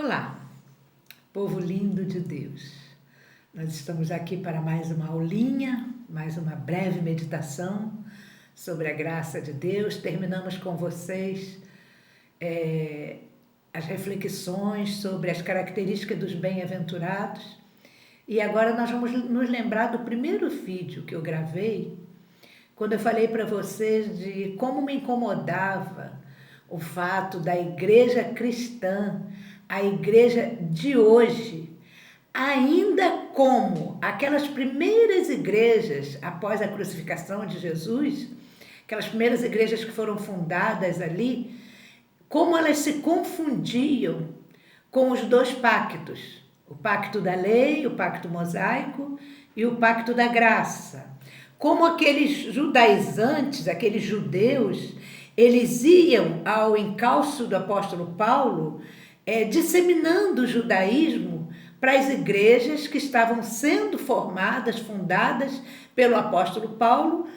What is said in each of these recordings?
Olá, povo lindo de Deus. Nós estamos aqui para mais uma aulinha, mais uma breve meditação sobre a graça de Deus. Terminamos com vocês as reflexões sobre as características dos bem-aventurados. E agora nós vamos nos lembrar do primeiro vídeo que eu gravei, quando eu falei para vocês de como me incomodava o fato da igreja cristã, a igreja de hoje, ainda como aquelas primeiras igrejas após a crucificação de Jesus, aquelas primeiras igrejas que foram fundadas ali, como elas se confundiam com os dois pactos, o pacto da lei, o pacto mosaico e o pacto da graça. Como aqueles judaizantes, aqueles judeus, eles iam ao encalço do apóstolo Paulo, disseminando o judaísmo para as igrejas que estavam sendo formadas, fundadas pelo apóstolo Paulo,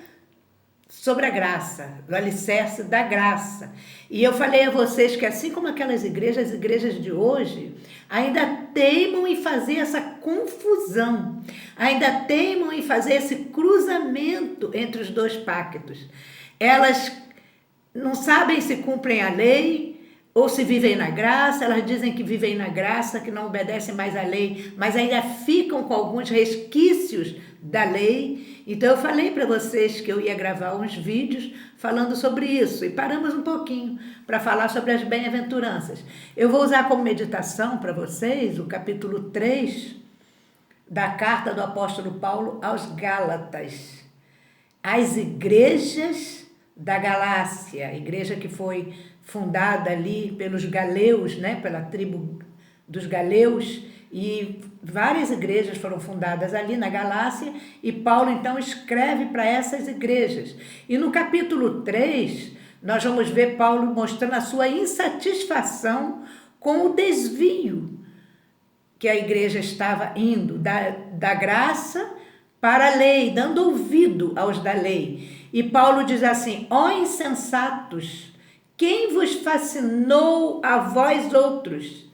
sobre a graça, o alicerce da graça. E eu falei a vocês que assim como aquelas igrejas, as igrejas de hoje, ainda teimam em fazer essa confusão, ainda teimam em fazer esse cruzamento entre os dois pactos. Elas não sabem se cumprem a lei ou se vivem na graça. Elas dizem que vivem na graça, que não obedecem mais à lei, mas ainda ficam com alguns resquícios da lei. Então eu falei para vocês que eu ia gravar uns vídeos falando sobre isso e paramos um pouquinho para falar sobre as bem-aventuranças. Eu vou usar como meditação para vocês o capítulo 3 da carta do apóstolo Paulo aos Gálatas, as igrejas da Galácia, a igreja que foi fundada ali pelos galeus, pela tribo dos galeus, e várias igrejas foram fundadas ali na Galácia, e Paulo então escreve para essas igrejas. E no capítulo 3, nós vamos ver Paulo mostrando a sua insatisfação com o desvio que a igreja estava indo da graça para a lei, dando ouvido aos da lei. E Paulo diz assim: ó insensatos, quem vos fascinou a vós outros,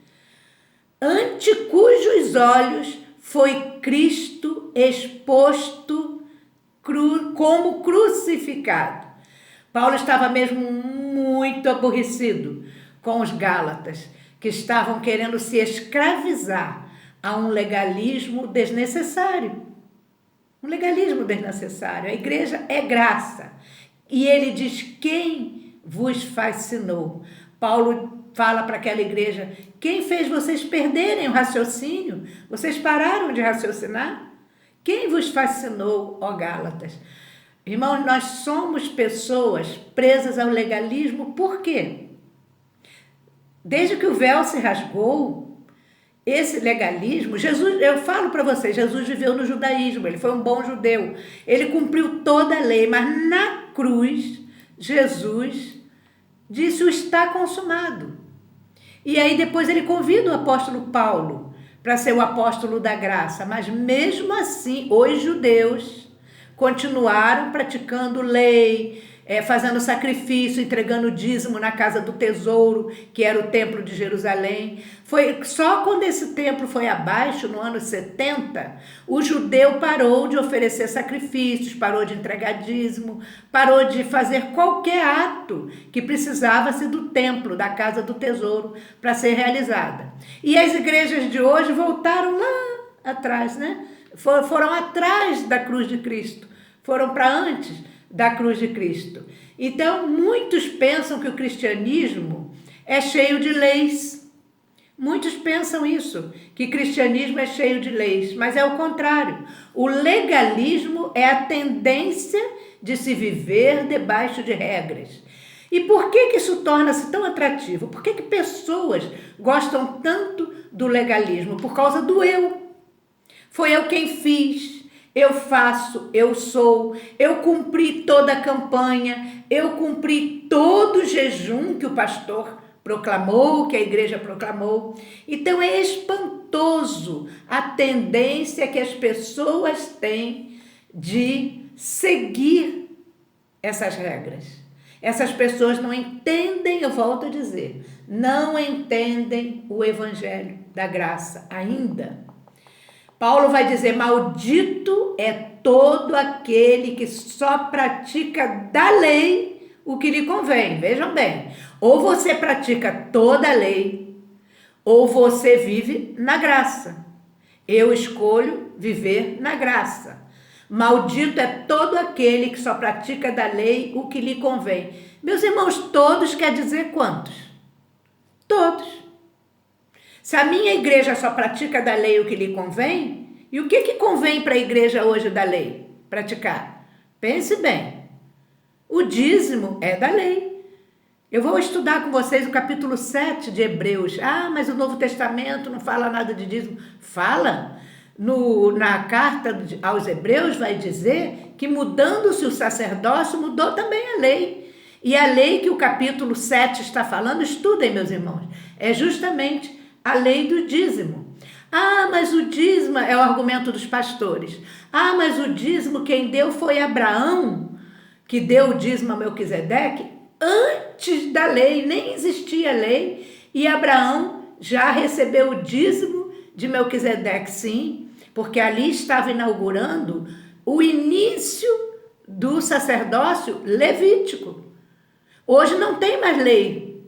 ante cujos olhos foi Cristo exposto como crucificado. Paulo estava mesmo muito aborrecido com os Gálatas, que estavam querendo se escravizar a um legalismo desnecessário. Um legalismo desnecessário. A igreja é graça. E ele diz: quem vos fascinou? Paulo fala para aquela igreja: quem fez vocês perderem o raciocínio? Vocês pararam de raciocinar? Quem vos fascinou, ó Gálatas? Irmãos, nós somos pessoas presas ao legalismo. Por quê? Desde que o véu se rasgou, esse legalismo, Jesus, eu falo para vocês, Jesus viveu no judaísmo, ele foi um bom judeu, ele cumpriu toda a lei, mas na cruz, Jesus disse: o está consumado. E aí depois ele convida o apóstolo Paulo para ser o apóstolo da graça, mas mesmo assim, os judeus continuaram praticando lei, fazendo sacrifício, entregando dízimo na casa do tesouro, que era o templo de Jerusalém. Foi só quando esse templo foi abaixo, no ano 70, o judeu parou de oferecer sacrifícios, parou de entregar dízimo, parou de fazer qualquer ato que precisasse do templo, da casa do tesouro, para ser realizada. E as igrejas de hoje voltaram lá atrás, Foram atrás da cruz de Cristo, foram para antes da cruz de Cristo. Então, muitos pensam que o cristianismo é cheio de leis. Muitos pensam isso, que cristianismo é cheio de leis, mas é o contrário. O legalismo é a tendência de se viver debaixo de regras. E por que isso torna-se tão atrativo? Por que pessoas gostam tanto do legalismo? Por causa do eu. Foi eu quem fiz. Eu faço, eu sou, eu cumpri toda a campanha, eu cumpri todo o jejum que o pastor proclamou, que a igreja proclamou. Então é espantoso a tendência que as pessoas têm de seguir essas regras. Essas pessoas não entendem, eu volto a dizer, não entendem o evangelho da graça ainda. Paulo vai dizer, maldito é todo aquele que só pratica da lei o que lhe convém. Vejam bem, ou você pratica toda a lei, ou você vive na graça. Eu escolho viver na graça. Maldito é todo aquele que só pratica da lei o que lhe convém. Meus irmãos, todos quer dizer quantos? Todos. Se a minha igreja só pratica da lei o que lhe convém, e o que convém para a igreja hoje da lei praticar? Pense bem. O dízimo é da lei. Eu vou estudar com vocês o capítulo 7 de Hebreus. Ah, mas o Novo Testamento não fala nada de dízimo. Fala. Na carta aos Hebreus vai dizer que mudando-se o sacerdócio, mudou também a lei. E a lei que o capítulo 7 está falando, estudem, meus irmãos, é justamente a lei do dízimo. Ah, mas o dízimo é o argumento dos pastores. Ah, mas o dízimo quem deu foi Abraão, que deu o dízimo a Melquisedeque. Antes da lei, nem existia lei, e Abraão já recebeu o dízimo de Melquisedeque, sim, porque ali estava inaugurando o início do sacerdócio levítico. Hoje não tem mais lei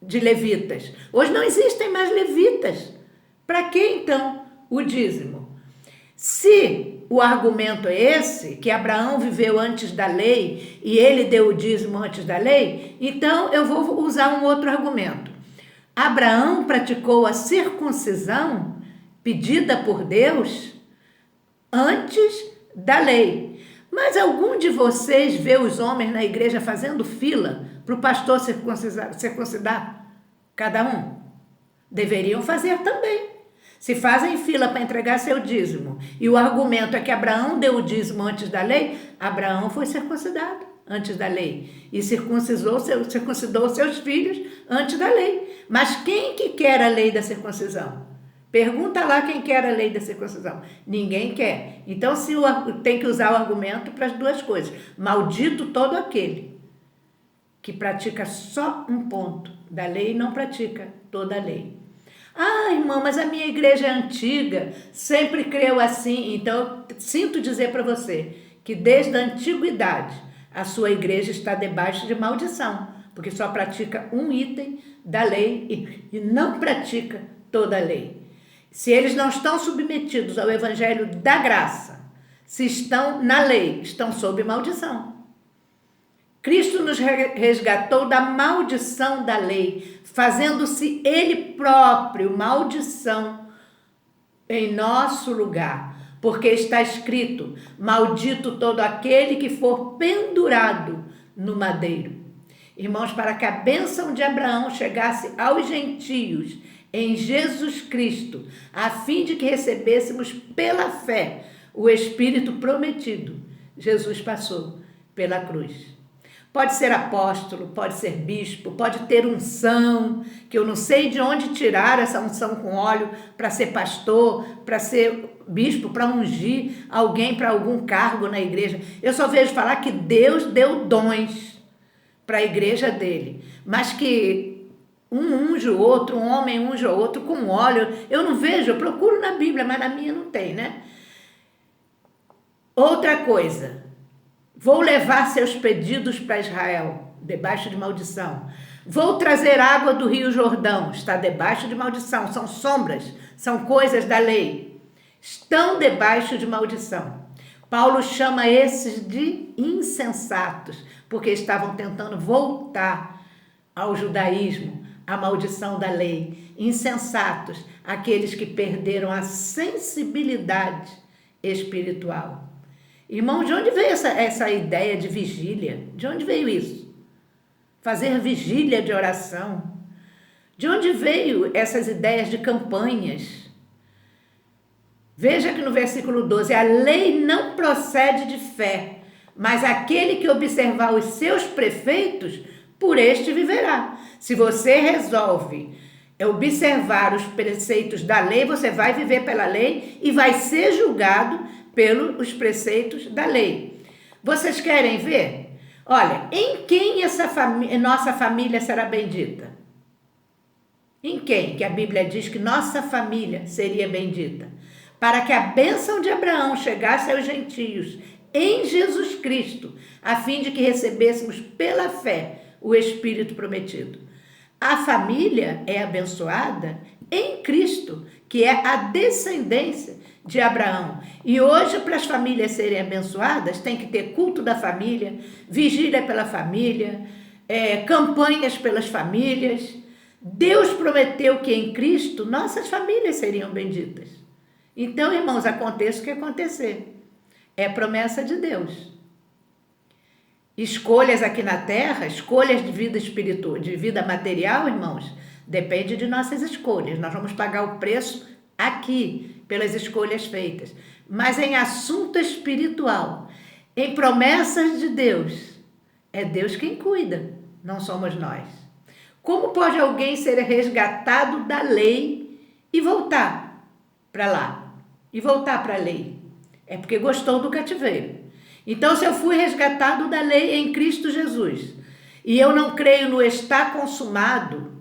de levitas, hoje não existem mais levitas. Para que então o dízimo? Se o argumento é esse, que Abraão viveu antes da lei e ele deu o dízimo antes da lei, então eu vou usar um outro argumento. Abraão praticou a circuncisão pedida por Deus antes da lei. Mas algum de vocês vê os homens na igreja fazendo fila para o pastor circuncidar cada um? Deveriam fazer também. Se fazem fila para entregar seu dízimo e o argumento é que Abraão deu o dízimo antes da lei, Abraão foi circuncidado antes da lei e circuncidou seus filhos antes da lei. Mas quem que quer a lei da circuncisão? Pergunta lá quem quer a lei da circuncisão. Ninguém quer. Então tem que usar o argumento para as duas coisas. Maldito todo aquele que pratica só um ponto da lei e não pratica toda a lei. Ah, irmã, mas a minha igreja é antiga, sempre creu assim. Então, eu sinto dizer para você que desde a antiguidade a sua igreja está debaixo de maldição, porque só pratica um item da lei e não pratica toda a lei. Se eles não estão submetidos ao evangelho da graça, se estão na lei, estão sob maldição. Cristo nos resgatou da maldição da lei, fazendo-se Ele próprio maldição em nosso lugar, porque está escrito, maldito todo aquele que for pendurado no madeiro. Irmãos, para que a bênção de Abraão chegasse aos gentios em Jesus Cristo, a fim de que recebêssemos pela fé o Espírito prometido, Jesus passou pela cruz. Pode ser apóstolo, pode ser bispo, pode ter unção, que eu não sei de onde tirar essa unção com óleo para ser pastor, para ser bispo, para ungir alguém para algum cargo na igreja. Eu só vejo falar que Deus deu dons para a igreja dele, mas que um unge o outro, um homem unge o outro com óleo. Eu não vejo, eu procuro na Bíblia, mas na minha não tem, né? Outra coisa. Vou levar seus pedidos para Israel, debaixo de maldição. Vou trazer água do Rio Jordão, está debaixo de maldição. São sombras, são coisas da lei. Estão debaixo de maldição. Paulo chama esses de insensatos, porque estavam tentando voltar ao judaísmo, à maldição da lei. Insensatos, aqueles que perderam a sensibilidade espiritual. Irmão, de onde veio essa ideia de vigília? De onde veio isso? Fazer vigília de oração. De onde veio essas ideias de campanhas? Veja que no versículo 12, a lei não procede de fé, mas aquele que observar os seus preceitos, por este viverá. Se você resolve observar os preceitos da lei, você vai viver pela lei e vai ser julgado pelos preceitos da lei. Vocês querem ver? Olha, em quem nossa família será bendita? Em quem que a Bíblia diz que nossa família seria bendita? Para que a bênção de Abraão chegasse aos gentios em Jesus Cristo, a fim de que recebêssemos pela fé o Espírito prometido. A família é abençoada em Cristo, que é a descendência de Abraão. E hoje, para as famílias serem abençoadas, tem que ter culto da família, vigília pela família, campanhas pelas famílias. Deus prometeu que em Cristo nossas famílias seriam benditas. Então, irmãos, aconteça o que acontecer. É promessa de Deus. Escolhas aqui na terra, escolhas de vida espiritual, de vida material, irmãos, depende de nossas escolhas. Nós vamos pagar o preço aqui pelas escolhas feitas. Mas em assunto espiritual, em promessas de Deus, é Deus quem cuida, não somos nós. Como pode alguém ser resgatado da lei e voltar para lá? E voltar para a lei? É porque gostou do cativeiro. Então, se eu fui resgatado da lei em Cristo Jesus, e eu não creio no está consumado,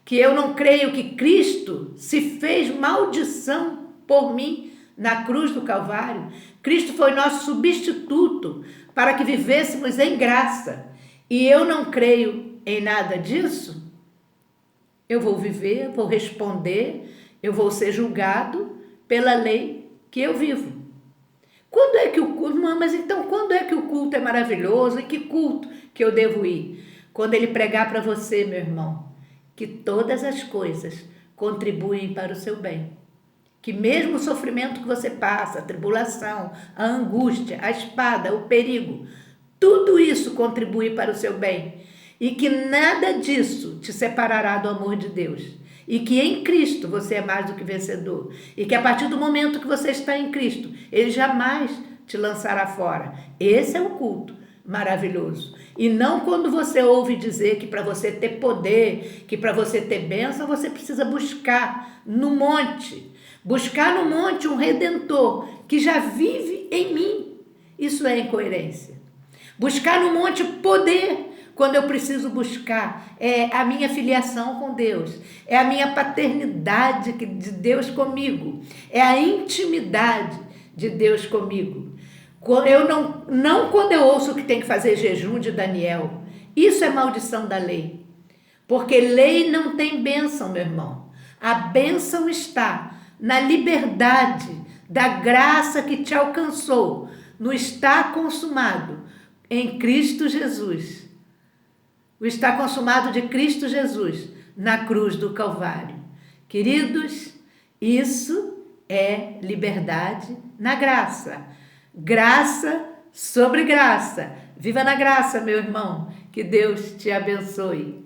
que eu não creio que Cristo se fez maldição por mim na cruz do Calvário, Cristo foi nosso substituto para que vivêssemos em graça, e eu não creio em nada disso, eu vou viver, vou responder, eu vou ser julgado pela lei que eu vivo. Quando é que o culto... Mas então, quando é que o culto é maravilhoso? E que culto que eu devo ir? Quando ele pregar para você, meu irmão, que todas as coisas contribuem para o seu bem. Que mesmo o sofrimento que você passa, a tribulação, a angústia, a espada, o perigo, tudo isso contribui para o seu bem. E que nada disso te separará do amor de Deus. E que em Cristo você é mais do que vencedor. E que a partir do momento que você está em Cristo, Ele jamais te lançará fora. Esse é o culto maravilhoso. E não quando você ouve dizer que para você ter poder, que para você ter bênção, você precisa buscar no monte. Buscar no monte um Redentor que já vive em mim. Isso é incoerência. Buscar no monte poder, quando eu preciso buscar a minha filiação com Deus, é a minha paternidade de Deus comigo, é a intimidade de Deus comigo. Eu não quando eu ouço que tem que fazer jejum de Daniel, isso é maldição da lei, porque lei não tem bênção, meu irmão. A bênção está na liberdade da graça que te alcançou, no está consumado em Cristo Jesus. O está consumado de Cristo Jesus na cruz do Calvário. Queridos, isso é liberdade na graça. Graça sobre graça. Viva na graça, meu irmão. Que Deus te abençoe.